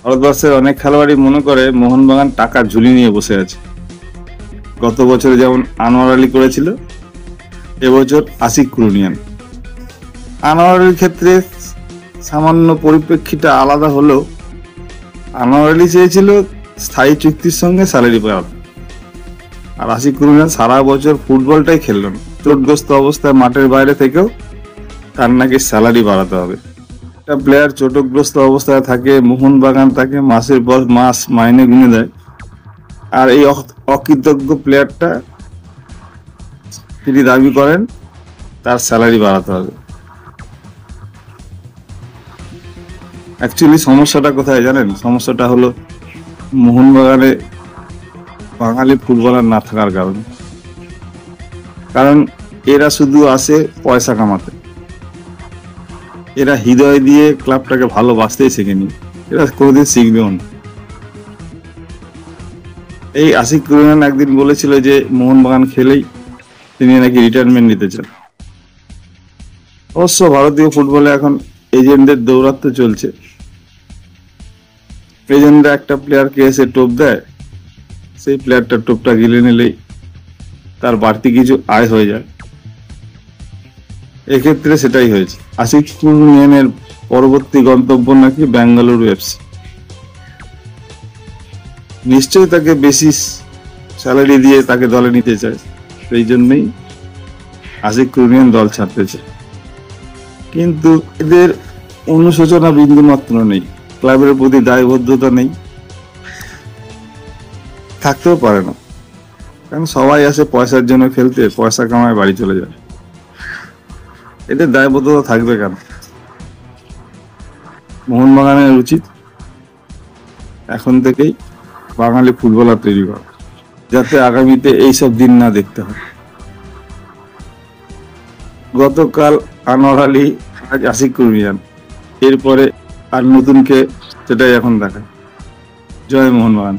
ভারতবর্ষের অনেক খেলোয়াড়ই মনে করে মোহনবাগান টাকার ঝুলি নিয়ে বসে আছে। গত বছরে যেমন আনোয়ার আলী করেছিল, এবছর আশিক কুরুনিয়ান। আনোয়ার আলীর ক্ষেত্রে সামান্য পরিপ্রেক্ষিটা আলাদা হলেও আনোয়ার আলী চেয়েছিল স্থায়ী চুক্তির সঙ্গে স্যালারি পাওয়া, আর আশিক কুরুনিয়ান সারা বছর ফুটবলটাই খেলল না। চোটগ্রস্ত অবস্থায় মাঠের বাইরে থেকেও তার নাকি স্যালারি বাড়াতে হবে। একটা প্লেয়ার চোটগ্রস্ত অবস্থায় থাকে, মোহনবাগান তাকে মাসের পর মাস মাইনে গুনে দেয়, আর এই অকৃতজ্ঞ প্লেয়ারটা তিনি দাবি করেন তার স্যালারি বাড়াতে হবে। অ্যাকচুয়ালি সমস্যাটা কোথায় জানেন? সমস্যাটা হলো মোহনবাগানে বাঙালি ফুটবলার না থাকার কারণে। কারণ এরা শুধু আসে পয়সা কামাতে, এরা হৃদয় দিয়ে ক্লাবটাকে ভালোবাসতেই শেখেনি, এরা কোনোদিন শিখবেও না। এই আশিক কুরুনিয়ান একদিন বলেছিল যে মোহনবাগান খেলেই তিনি নাকি রিটায়ারমেন্ট নিতে চান। অবশ্য ভারতীয় ফুটবলে এখন এজেন্টদের দৌরাত্ম্য চলছে। এজেন্টরা একটা প্লেয়ারকে এসে টোপ দেয়, সেই প্লেয়ারটা টোপটা গিলে নিলেই তার বাড়তি কিছু আয় হয়ে যায়। এক্ষেত্রে সেটাই হয়েছে। আশিক কুরুনিয়ানের পরবর্তী গন্তব্য নাকি বেঙ্গালুরু এফসি। নিশ্চয়ই তাকে বেশি স্যালারি দিয়ে তাকে দলে নিতে চায়, সেই জন্যই আশিক কুরুনিয়ান দল ছাড়তে চায়। কিন্তু এদের অনুশোচনা বিন্দু মাত্র নেই, ক্লাবের প্রতি দায়বদ্ধতা নেই, থাকতেও পারে না। কারণ সবাই আসে পয়সার জন্য খেলতে, পয়সা কামায় বাড়ি চলে যায়। এদের দায়বদ্ধতা থাকবে কেন? মোহনবাগানের উচিত এখন থেকেই বাঙালি ফুটবলার তৈরি করা, যাতে আগামীতে এইসব দিন না দেখতে হয়। গতকাল আনোয়ার আলী, আজ আশিক কুরুনিয়ান, এরপরে আর নতুনকে, সেটাই এখন দেখায়। জয় মোহনবাগান।